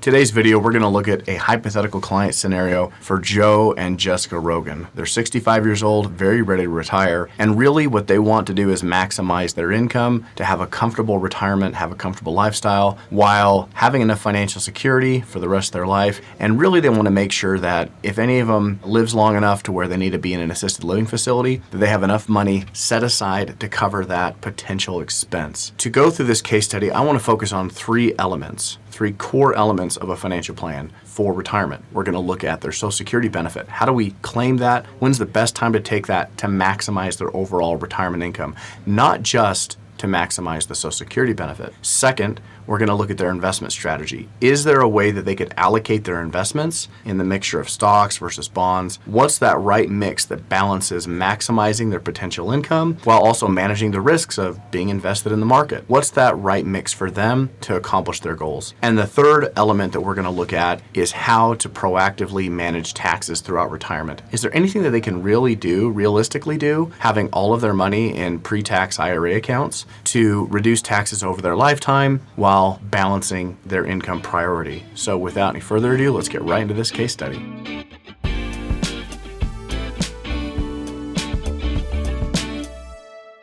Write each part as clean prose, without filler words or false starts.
Today's video, we're going to look at a hypothetical client scenario for Joe and Jessica Rogan. They're 65 years old, very ready to retire, and really what they want to do is maximize their income to have a comfortable retirement, have a comfortable lifestyle, while having enough financial security for the rest of their life. And really they want to make sure that if any of them lives long enough to where they need to be in an assisted living facility, that they have enough money set aside to cover that potential expense. To go through this case study, I want to focus on three core elements of a financial plan for retirement. We're going to look at their Social Security benefit. How do we claim that? When's the best time to take that to maximize their overall retirement income? Not just to maximize the Social Security benefit. Second, we're going to look at their investment strategy. Is there a way that they could allocate their investments in the mixture of stocks versus bonds? What's that right mix that balances maximizing their potential income while also managing the risks of being invested in the market? What's that right mix for them to accomplish their goals? And the third element that we're going to look at is how to proactively manage taxes throughout retirement. Is there anything that they can realistically do, having all of their money in pre-tax IRA accounts to reduce taxes over their lifetime while balancing their income priority? So without any further ado, let's get right into this case study.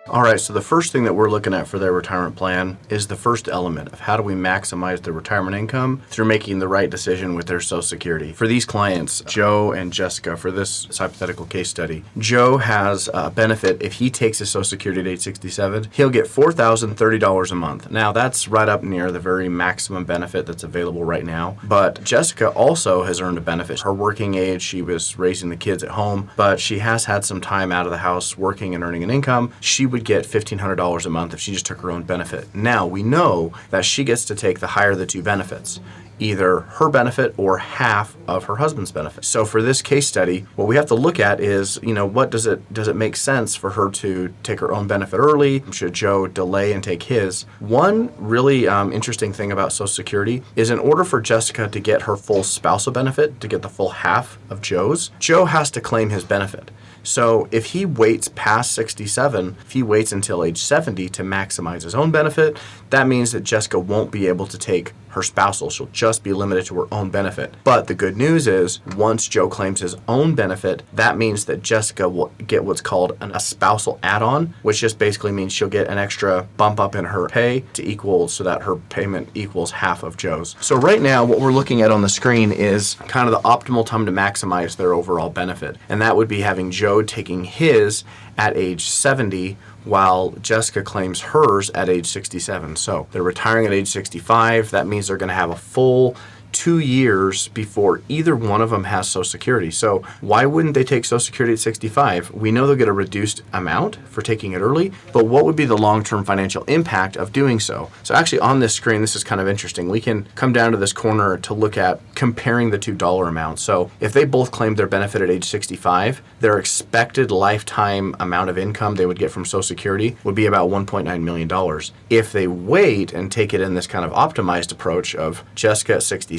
All right, so the first thing that we're looking at for their retirement plan is the first element of how do we maximize their retirement income through making the right decision with their Social Security. For these clients, Joe and Jessica, for this hypothetical case study, Joe has a benefit. If he takes his Social Security at age 67, he'll get $4,030 a month. Now, that's right up near the very maximum benefit that's available right now. But Jessica also has earned a benefit. Her working age, she was raising the kids at home, but she has had some time out of the house working and earning an income. She would get $1,500 a month if she just took her own benefit. Now, we know that she gets to take the higher of the two benefits, either her benefit or half of her husband's benefit. So for this case study, what we have to look at is, what does it make sense for her to take her own benefit early? Should Joe delay and take his? One really interesting thing about Social Security is in order for Jessica to get her full spousal benefit, to get the full half of Joe's, Joe has to claim his benefit. So if he waits past 67, if he waits until age 70 to maximize his own benefit, that means that Jessica won't be able to take her spousal. She'll just be limited to her own benefit. But the good news is, once Joe claims his own benefit, that means that Jessica will get what's called a spousal add-on, which just basically means she'll get an extra bump up in her pay to equal so that her payment equals half of Joe's. So right now, what we're looking at on the screen is kind of the optimal time to maximize their overall benefit. And that would be having Joe taking his at age 70 while Jessica claims hers at age 67. So they're retiring at age 65. That means they're going to have a full 2 years before either one of them has Social Security. So why wouldn't they take Social Security at 65? We know they'll get a reduced amount for taking it early, but what would be the long-term financial impact of doing so? So actually on this screen, this is kind of interesting. We can come down to this corner to look at comparing the two dollar amounts. So if they both claimed their benefit at age 65, their expected lifetime amount of income they would get from Social Security would be about $1.9 million. If they wait and take it in this kind of optimized approach of Jessica at 67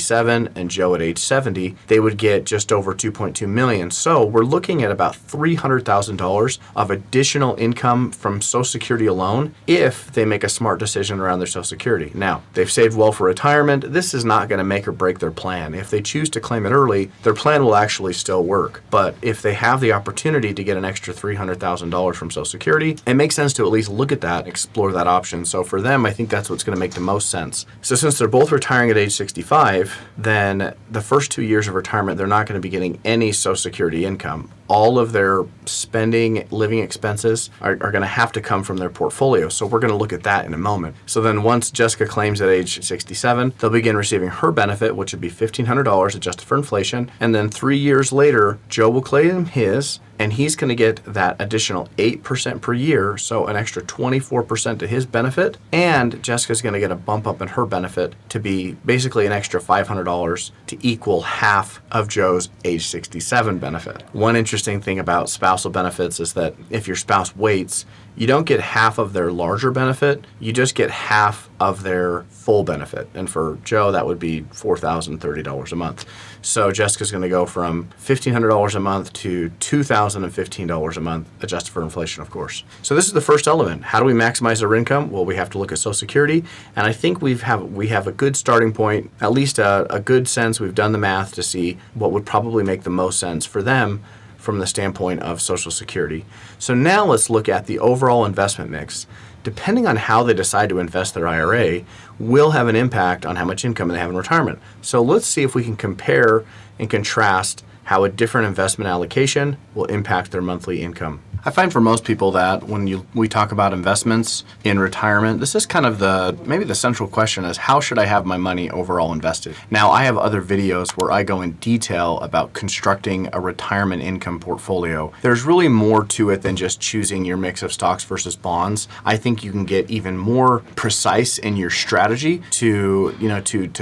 and Joe at age 70, they would get just over $2.2 million. So we're looking at about $300,000 of additional income from Social Security alone if they make a smart decision around their Social Security. Now, they've saved well for retirement. This is not going to make or break their plan. If they choose to claim it early, their plan will actually still work. But if they have the opportunity to get an extra $300,000 from Social Security, it makes sense to at least look at that, explore that option. So for them, I think that's what's going to make the most sense. So since they're both retiring at age 65, then the first 2 years of retirement, they're not going to be getting any Social Security income. All of their spending, living expenses are going to have to come from their portfolio. So we're going to look at that in a moment. So then once Jessica claims at age 67, they'll begin receiving her benefit, which would be $1,500 adjusted for inflation. And then 3 years later, Joe will claim his, and he's going to get that additional 8% per year, so an extra 24% to his benefit. And Jessica's going to get a bump up in her benefit to be basically an extra $500 to equal half of Joe's age 67 benefit. One interesting thing about spousal benefits is that if your spouse waits, you don't get half of their larger benefit, you just get half of their full benefit. And for Joe, that would be $4,030 a month. So Jessica's going to go from $1,500 a month to $2,000 $12,015 a month, adjusted for inflation, of course. So this is the first element. How do we maximize our income? Well, we have to look at Social Security, and I think we have a good starting point, at least a good sense. We've done the math to see what would probably make the most sense for them from the standpoint of Social Security. So now let's look at the overall investment mix. Depending on how they decide to invest their IRA, will have an impact on how much income they have in retirement. So let's see if we can compare and contrast how a different investment allocation will impact their monthly income. I find for most people that when we talk about investments in retirement, this is kind of maybe the central question is, how should I have my money overall invested? Now, I have other videos where I go in detail about constructing a retirement income portfolio. There's really more to it than just choosing your mix of stocks versus bonds. I think you can get even more precise in your strategy to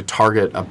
target a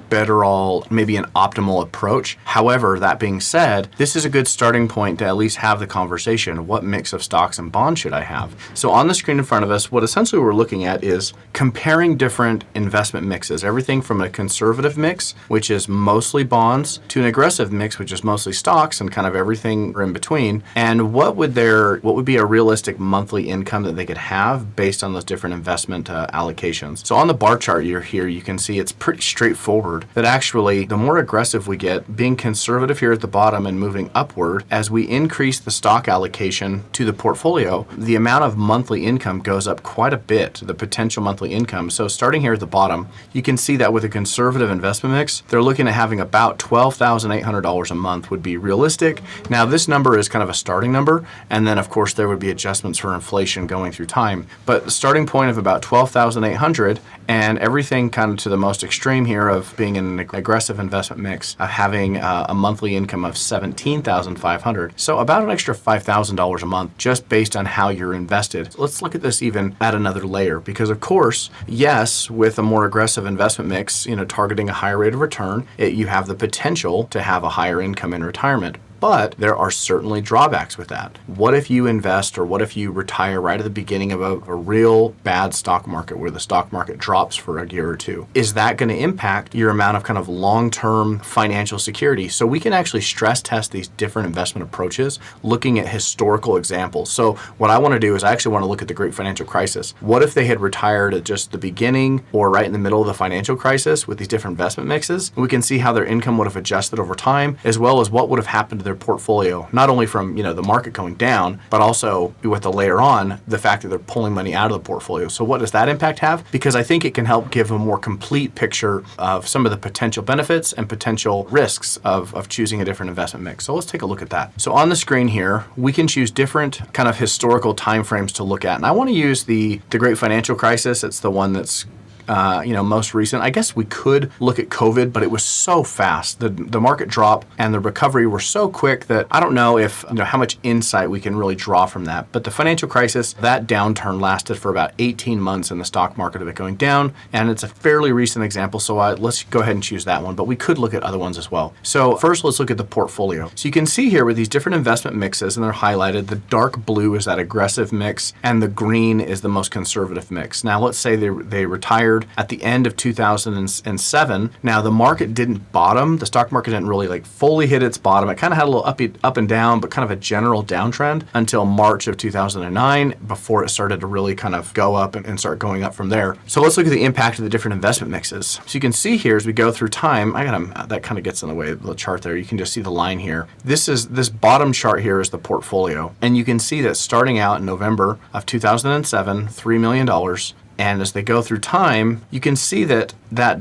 maybe an optimal approach. However, that being said, this is a good starting point to at least have the conversation. What mix of stocks and bonds should I have? So on the screen in front of us, what essentially we're looking at is comparing different investment mixes, everything from a conservative mix, which is mostly bonds, to an aggressive mix, which is mostly stocks and kind of everything in between. And what would be a realistic monthly income that they could have based on those different investment allocations? So on the bar chart here, you can see it's pretty straightforward that actually the more aggressive we get, being conservative here at the bottom and moving upward, as we increase the stock allocation to the portfolio, the amount of monthly income goes up quite a bit, the potential monthly income. So starting here at the bottom, you can see that with a conservative investment mix, they're looking at having about $12,800 a month would be realistic. Now, this number is kind of a starting number, and then of course there would be adjustments for inflation going through time. But the starting point of about $12,800, and everything kind of to the most extreme here of being in an aggressive investment mix, of having a monthly income of $17,500. So about an extra $5,000 a month just based on how you're invested. So let's look at this even at another layer, because of course, yes, with a more aggressive investment mix, targeting a higher rate of return, you have the potential to have a higher income in retirement. But there are certainly drawbacks with that. What if you invest, or what if you retire right at the beginning of a real bad stock market where the stock market drops for a year or two? Is that going to impact your amount of kind of long-term financial security? So we can actually stress test these different investment approaches looking at historical examples. So what I want to do is I actually want to look at the Great Financial Crisis. What if they had retired at just the beginning or right in the middle of the financial crisis with these different investment mixes? We can see how their income would have adjusted over time, as well as what would have happened to their portfolio, not only from the market going down, but also with the later on the fact that they're pulling money out of the portfolio. So what does that impact have? Because I think it can help give a more complete picture of some of the potential benefits and potential risks of choosing a different investment mix. So let's take a look at that. So on the screen here, we can choose different kind of historical timeframes to look at, and I want to use the Great Financial Crisis. It's the one that's most recent. I guess we could look at COVID, but it was so fast. The market drop and the recovery were so quick that I don't know if how much insight we can really draw from that. But the financial crisis, that downturn lasted for about 18 months in the stock market of it going down, and it's a fairly recent example. So let's go ahead and choose that one, but we could look at other ones as well. So first, let's look at the portfolio. So you can see here with these different investment mixes, and they're highlighted. The dark blue is that aggressive mix, and the green is the most conservative mix. Now, let's say they retired at the end of 2007. Now, the market didn't bottom. The stock market didn't really fully hit its bottom. It kind of had a little up and down, but kind of a general downtrend until March of 2009 before it started to really kind of go up and start going up from there. So let's look at the impact of the different investment mixes. So you can see here as we go through time, that kind of gets in the way of the chart there. You can just see the line here. This bottom chart here is the portfolio. And you can see that starting out in November of 2007, $3 million. And as they go through time, you can see that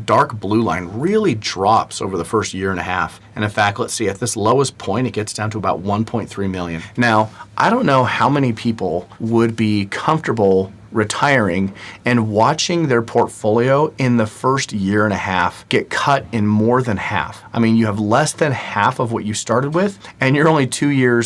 dark blue line really drops over the first year and a half. And in fact, let's see, at this lowest point, it gets down to about 1.3 million. Now, I don't know how many people would be comfortable retiring and watching their portfolio in the first year and a half get cut in more than half. I mean, you have less than half of what you started with, and you're only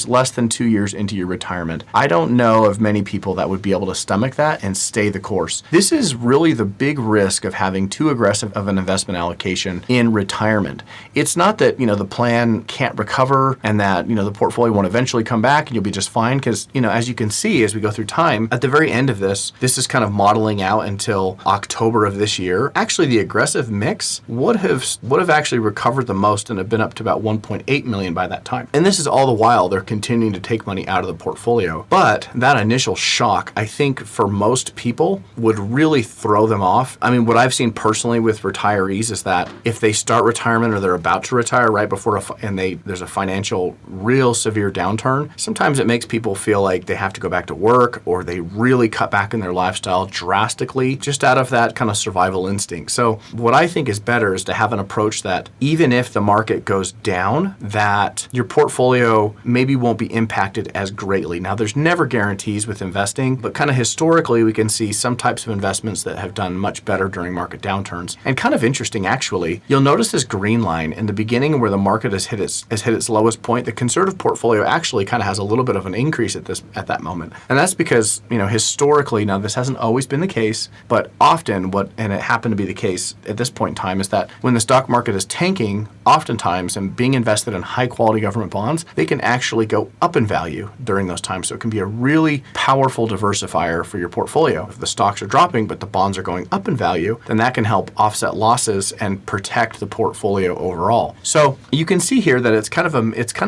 less than 2 years into your retirement. I don't know of many people that would be able to stomach that and stay the course. This is really the big risk of having too aggressive of an investment allocation in retirement. It's not that, the plan can't recover and that, the portfolio won't eventually come back and you'll be just fine, because, as you can see, as we go through time, at the very end of this, this is kind of modeling out until October of this year, actually the aggressive mix would have actually recovered the most and have been up to about 1.8 million by that time. And this is all the while they're continuing to take money out of the portfolio. But that initial shock, I think for most people would really throw them off. I mean, what I've seen personally with retirees is that if they start retirement or they're about to retire right before there's a financial real severe downturn, sometimes it makes people feel like they have to go back to work or they really cut back in their lifestyle drastically just out of that kind of survival instinct. So what I think is better is to have an approach that even if the market goes down, that your portfolio maybe won't be impacted as greatly. Now, there's never guarantees with investing, but kind of historically, we can see some types of investments that have done much better during market downturns. And kind of interesting, actually, you'll notice this green line in the beginning where the market has hit its lowest point. The conservative portfolio actually kind of has a little bit of an increase at that moment. And that's because, historically, now this hasn't always been the case, but often and it happened to be the case at this point in time, is that when the stock market is tanking, oftentimes, and being invested in high quality government bonds, they can actually go up in value during those times. So it can be a really powerful diversifier for your portfolio. If the stocks are dropping, but the bonds are going up in value, then that can help offset losses and protect the portfolio overall. So you can see here that it's kind of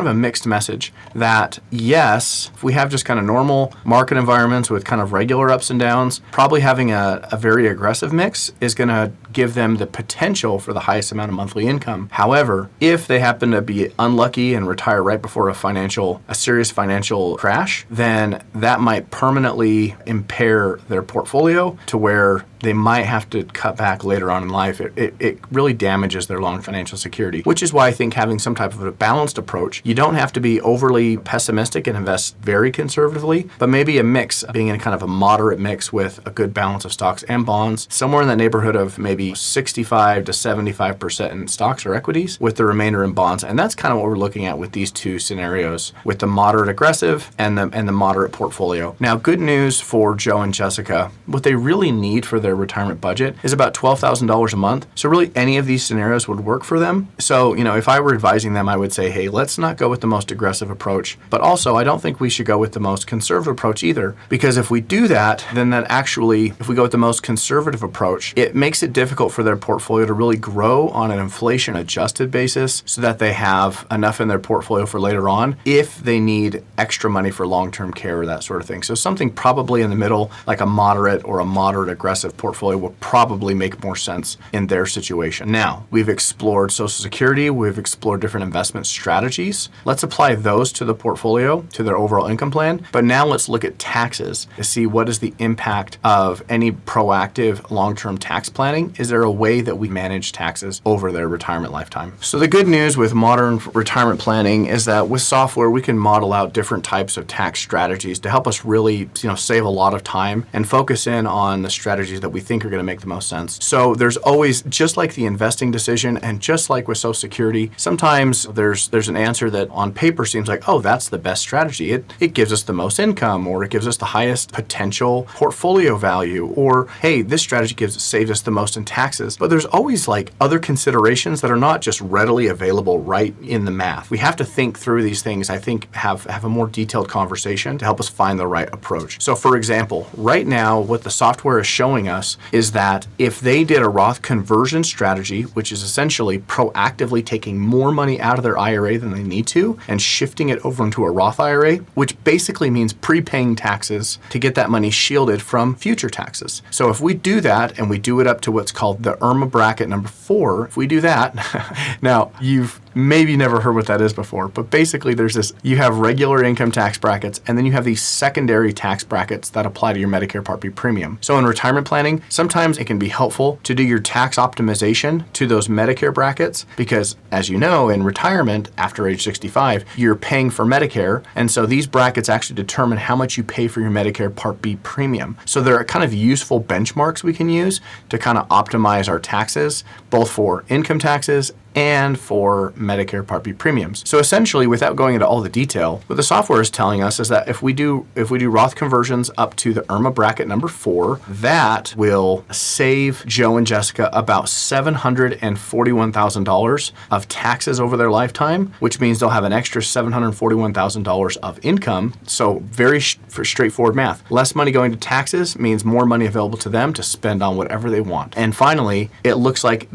a mixed message that yes, if we have just kind of normal market environments with kind of regular ups and downs, probably having a very aggressive mix is going to give them the potential for the highest amount of monthly income. However, if they happen to be unlucky and retire right before a serious financial crash, then that might permanently impair their portfolio to where they might have to cut back later on in life. It really damages their long financial security, which is why I think having some type of a balanced approach, you don't have to be overly pessimistic and invest very conservatively, but maybe a mix, being in kind of a moderate mix with a good balance of stocks and bonds, somewhere in the neighborhood of maybe 65 to 75% in stocks or equities with the remainder in bonds. And that's kind of what we're looking at with these two scenarios, with the moderate aggressive and the moderate portfolio. Now, good news for Joe and Jessica, what they really need for their retirement budget is about $12,000 a month. So really any of these scenarios would work for them. So, if I were advising them, I would say, hey, let's not go with the most aggressive approach. But also, I don't think we should go with the most conservative approach either, because if we do that, then if we go with the most conservative approach, it makes it difficult for their portfolio to really grow on an inflation adjusted basis so that they have enough in their portfolio for later on if they need extra money for long-term care or that sort of thing. So something probably in the middle, like a moderate or a moderate aggressive portfolio, will probably make more sense in their situation. Now, we've explored Social Security, we've explored different investment strategies. Let's apply those to the portfolio, to their overall income plan. But now let's look at taxes to see what is the impact of any proactive long-term tax planning. Is there a way that we manage taxes over their retirement lifetime? So the good news with modern retirement planning is that with software, we can model out different types of tax strategies to help us really, save a lot of time and focus in on the strategies that we think are going to make the most sense. So there's always, just like the investing decision and just like with Social Security, sometimes there's an answer that on paper seems like, oh, that's the best strategy. It gives us the most income, or it gives us the highest potential portfolio value, or hey, this strategy saves us the most in taxes. But there's always like other considerations that are not just readily available right in the math. We have to think through these things, I think, have a more detailed conversation to help us find the right approach. So for example, right now, what the software is showing us is that if they did a Roth conversion strategy, which is essentially proactively taking more money out of their IRA than they need to and shifting it over into a Roth IRA, which basically means prepaying taxes to get that money shielded from future taxes. So if we do that and we do it up to what's called the IRMAA bracket number 4, if we do that, now you've maybe never heard what that is before, but basically you have regular income tax brackets, and then you have these secondary tax brackets that apply to your Medicare Part B premium. So in retirement planning, sometimes it can be helpful to do your tax optimization to those Medicare brackets because, as you know, in retirement after age 65, you're paying for Medicare, and so these brackets actually determine how much you pay for your Medicare Part B premium. So there are kind of useful benchmarks we can use to kind of optimize our taxes, both for income taxes and for Medicare Part B premiums. So essentially, without going into all the detail, what the software is telling us is that if we do Roth conversions up to the IRMAA bracket number 4, that will save Joe and Jessica about $741,000 of taxes over their lifetime, which means they'll have an extra $741,000 of income. So very straightforward math. Less money going to taxes means more money available to them to spend on whatever they want. And finally, it looks like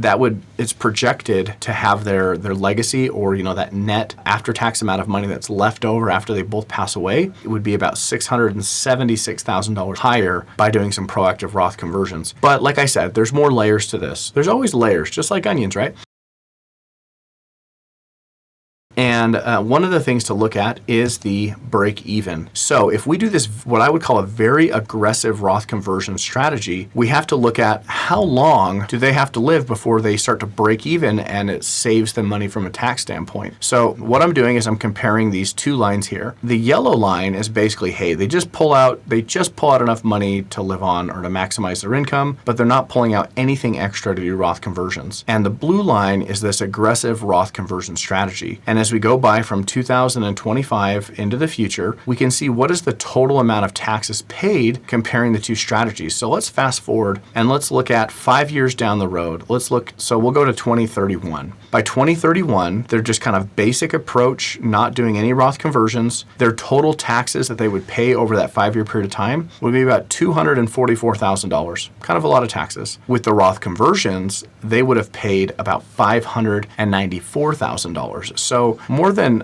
it's projected to have their legacy, or that net after-tax amount of money that's left over after they both pass away, it would be about $676,000 higher by doing some proactive Roth conversions. But like I said, there's more layers to this. There's always layers, just like onions, right? And one of the things to look at is the break even. So if we do this, what I would call a very aggressive Roth conversion strategy, we have to look at how long do they have to live before they start to break even and it saves them money from a tax standpoint. So what I'm doing is I'm comparing these two lines here. The yellow line is basically, hey, they just pull out enough money to live on or to maximize their income, but they're not pulling out anything extra to do Roth conversions. And the blue line is this aggressive Roth conversion strategy. And as we go by from 2025 into the future, we can see what is the total amount of taxes paid comparing the two strategies. So let's fast forward and let's look at 5 years down the road. So we'll go to 2031. By 2031, they're just kind of basic approach, not doing any Roth conversions. Their total taxes that they would pay over that 5-year period of time would be about $244,000. Kind of a lot of taxes. With the Roth conversions, they would have paid about $594,000. So more than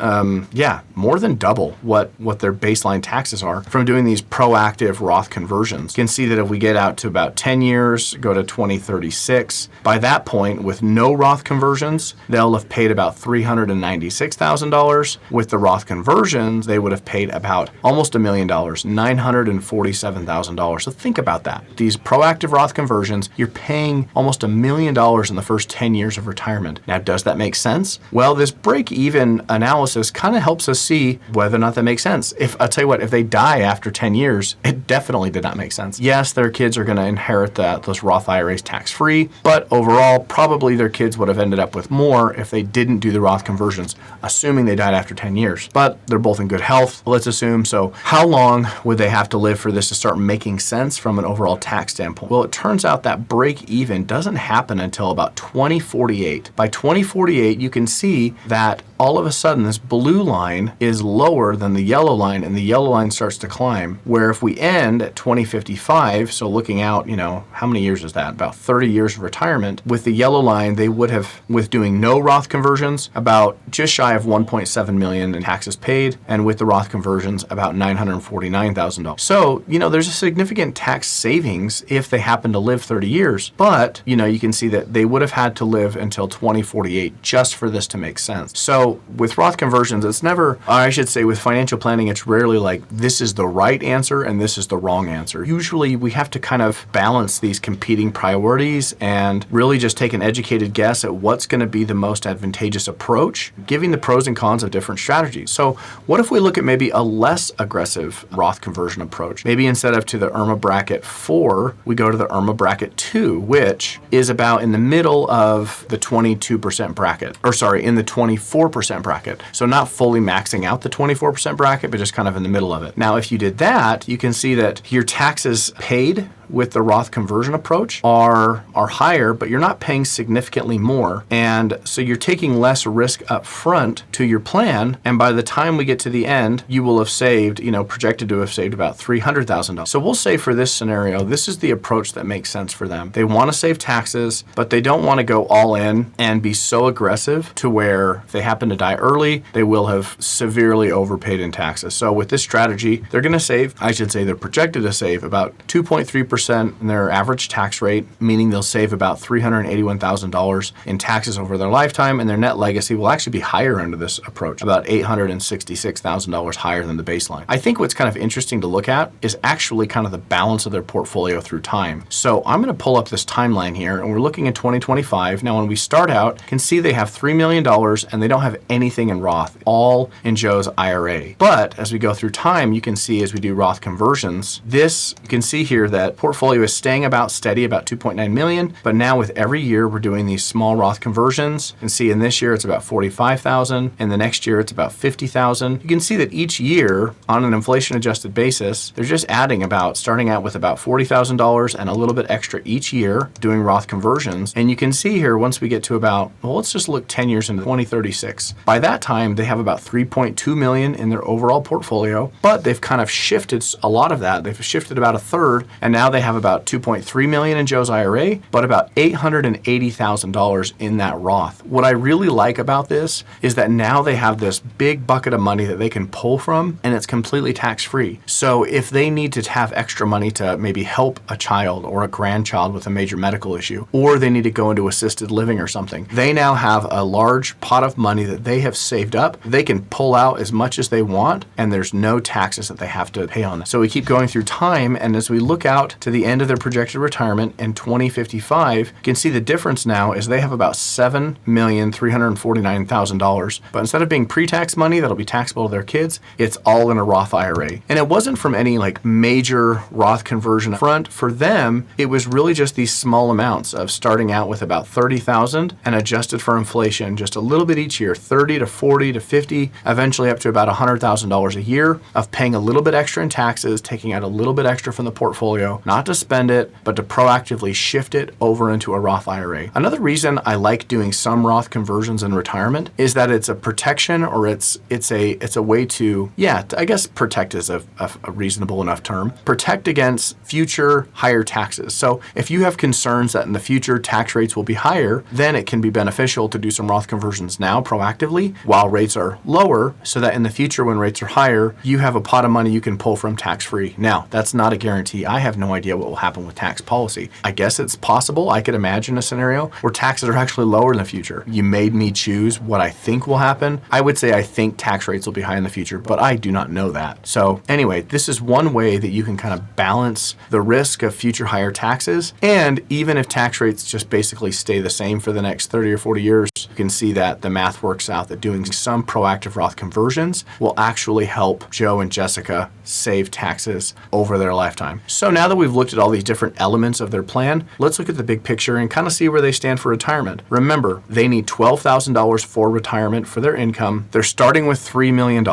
double what their baseline taxes are from doing these proactive Roth conversions. You can see that if we get out to about 10 years, go to 2036, by that point, with no Roth conversions, they'll have paid about $396,000. With the Roth conversions, they would have paid about almost $1 million, $947,000. So think about that. These proactive Roth conversions, you're paying almost $1 million in the first 10 years of retirement. Now, does that make sense? Well, this break-even analysis kind of helps us see whether or not that makes sense. I'll tell you what, if they die after 10 years, it definitely did not make sense. Yes, their kids are going to inherit those Roth IRAs tax-free, but overall, probably their kids would have ended up with more if they didn't do the Roth conversions, assuming they died after 10 years. But they're both in good health, let's assume. So how long would they have to live for this to start making sense from an overall tax standpoint? Well, it turns out that break-even doesn't happen until about 2048. By 2048, you can see that all of a sudden this blue line is lower than the yellow line, and the yellow line starts to climb, where if we end at 2055, so looking out, how many years is that? About 30 years of retirement. With the yellow line, they would have, with doing no Roth conversions, about just shy of $1.7 million in taxes paid, and with the Roth conversions, about $949,000. So, there's a significant tax savings if they happen to live 30 years, but, you can see that they would have had to live until 2048 just for this to make sense. So with Roth conversions, with financial planning, it's rarely like this is the right answer and this is the wrong answer. Usually we have to kind of balance these competing priorities and really just take an educated guess at what's going to be the most advantageous approach, giving the pros and cons of different strategies. So what if we look at maybe a less aggressive Roth conversion approach? Maybe instead of to the IRMAA bracket 4, we go to the IRMAA bracket 2, which is about in the middle of the 22% bracket, in the 24% bracket. So not fully maxing out the 24% bracket, but just kind of in the middle of it. Now, if you did that, you can see that your taxes paid with the Roth conversion approach are higher, but you're not paying significantly more. And so you're taking less risk up front to your plan. And by the time we get to the end, you will have saved, projected to have saved about $300,000. So we'll say for this scenario, this is the approach that makes sense for them. They want to save taxes, but they don't want to go all in and be so aggressive to where if they happen to die early, they will have severely overpaid in taxes. So with this strategy, they're going to save, they're projected to save about 2.3% in their average tax rate, meaning they'll save about $381,000 in taxes over their lifetime, and their net legacy will actually be higher under this approach, about $866,000 higher than the baseline. I think what's kind of interesting to look at is actually kind of the balance of their portfolio through time. So I'm going to pull up this timeline here, and we're looking at 2025. Now, when we start out, you can see they have $3 million, and they don't have anything in Roth, all in Joe's IRA. But as we go through time, you can see as we do Roth conversions, you can see here that portfolio is staying about steady, about 2.9 million, but now with every year we're doing these small Roth conversions. You can see in this year it's about 45,000, and the next year it's about 50,000. You can see that each year on an inflation adjusted basis, they're just adding about, starting out with about $40,000 and a little bit extra each year doing Roth conversions. And you can see here, once we get to about, well, let's just look 10 years into 2036. By that time, they have about 3.2 million in their overall portfolio, but they've kind of shifted a lot of that. They've shifted about a third, and now they have about 2.3 million in Joe's IRA, but about $880,000 in that Roth. What I really like about this is that now they have this big bucket of money that they can pull from, and it's completely tax-free. So if they need to have extra money to maybe help a child or a grandchild with a major medical issue, or they need to go into assisted living or something, they now have a large pot of money that they have saved up. They can pull out as much as they want, and there's no taxes that they have to pay on this. So we keep going through time, and as we look out to the end of their projected retirement in 2055, you can see the difference now is they have about $7,349,000. But instead of being pre-tax money that'll be taxable to their kids, it's all in a Roth IRA. And it wasn't from any like major Roth conversion front. For them, it was really just these small amounts of starting out with about 30,000 and adjusted for inflation just a little bit each year, 30 to 40 to 50, eventually up to about $100,000 a year of paying a little bit extra in taxes, taking out a little bit extra from the portfolio, not to spend it, but to proactively shift it over into a Roth IRA. Another reason I like doing some Roth conversions in retirement is that it's a protection, or it's a way to, I guess protect is a reasonable enough term, protect against future higher taxes. So if you have concerns that in the future tax rates will be higher, then it can be beneficial to do some Roth conversions now proactively while rates are lower, so that in the future when rates are higher, you have a pot of money you can pull from tax-free. Now, that's not a guarantee. I have no idea what will happen with tax policy. I guess it's possible. I could imagine a scenario where taxes are actually lower in the future. You made me choose what I think will happen. I would say I think tax rates will be high in the future, but I do not know that. So anyway, this is one way that you can kind of balance the risk of future higher taxes. And even if tax rates just basically stay the same for the next 30 or 40 years, you can see that the math works out that doing some proactive Roth conversions will actually help Joe and Jessica save taxes over their lifetime. So now that we've looked at all these different elements of their plan, let's look at the big picture and kind of see where they stand for retirement. Remember, they need $12,000 for retirement for their income. They're starting with $3 million.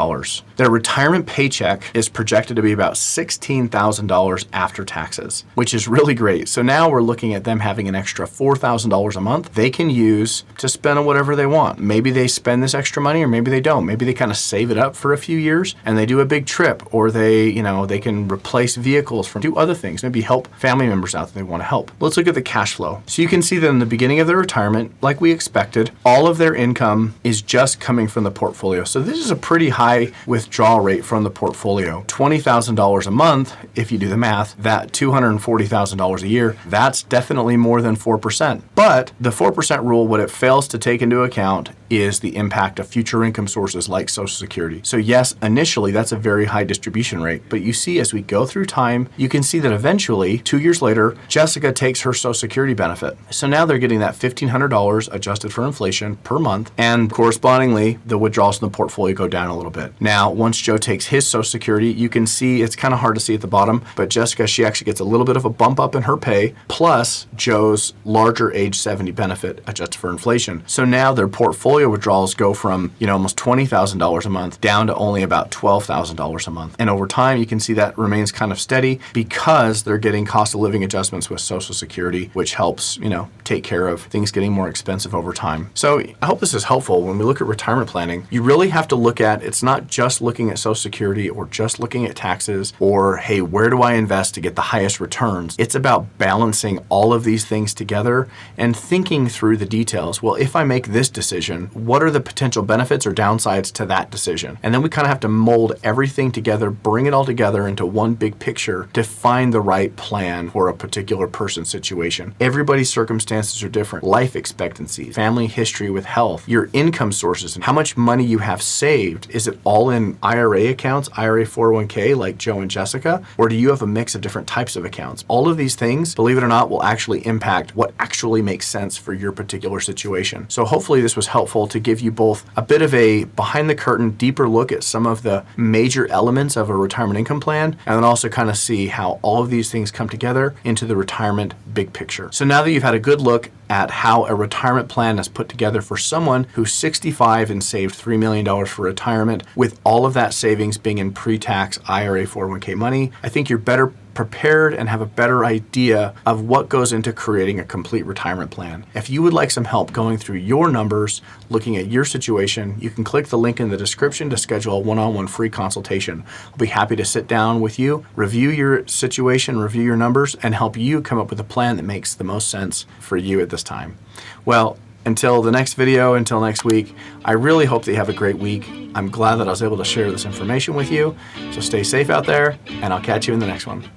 Their retirement paycheck is projected to be about $16,000 after taxes, which is really great. So now we're looking at them having an extra $4,000 a month they can use to spend on whatever they want. Maybe they spend this extra money, or maybe they don't. Maybe they kind of save it up for a few years and they do a big trip, or they can replace vehicles, do other things, maybe help family members out that they want to help. Let's look at the cash flow. So you can see that in the beginning of their retirement, like we expected, all of their income is just coming from the portfolio. So this is a pretty high withdrawal rate from the portfolio. $20,000 a month, if you do the math, that $240,000 a year, that's definitely more than 4%. But the 4% rule, what it fails to take into account is the impact of future income sources like Social Security. So yes, initially that's a very high distribution rate, but you see as we go through time, you can see that eventually, 2 years later, Jessica takes her Social Security benefit. So now they're getting that $1,500 adjusted for inflation per month, and correspondingly, the withdrawals in the portfolio go down a little bit. Now, once Joe takes his Social Security, you can see, it's kind of hard to see at the bottom, but Jessica, she actually gets a little bit of a bump up in her pay, plus Joe's larger age 70 benefit adjusted for inflation. So now their portfolio withdrawals go from, almost $20,000 a month down to only about $12,000 a month. And over time, you can see that remains kind of steady because they're getting cost of living adjustments with Social Security, which helps, take care of things getting more expensive over time. So I hope this is helpful. When we look at retirement planning, you really have to look at, it's not just looking at Social Security or just looking at taxes or, hey, where do I invest to get the highest returns? It's about balancing all of these things together and thinking through the details. Well, if I make this decision, what are the potential benefits or downsides to that decision? And then we kind of have to mold everything together, bring it all together into one big picture to find the right plan for a particular person's situation. Everybody's circumstances are different. Life expectancy, family history with health, your income sources, and how much money you have saved. Is it all in IRA accounts, IRA 401k like Joe and Jessica, or do you have a mix of different types of accounts? All of these things, believe it or not, will actually impact what actually makes sense for your particular situation. So hopefully this was helpful helpful to give you both a bit of a behind the curtain, deeper look at some of the major elements of a retirement income plan, and then also kind of see how all of these things come together into the retirement big picture. So now that you've had a good look at how a retirement plan is put together for someone who's 65 and saved $3 million for retirement, with all of that savings being in pre-tax IRA 401k money, I think you're better prepared and have a better idea of what goes into creating a complete retirement plan. If you would like some help going through your numbers, looking at your situation, you can click the link in the description to schedule a one-on-one free consultation. I'll be happy to sit down with you, review your situation, review your numbers, and help you come up with a plan that makes the most sense for you at this time. Well, until the next video, until next week, I really hope that you have a great week. I'm glad that I was able to share this information with you. So stay safe out there, and I'll catch you in the next one.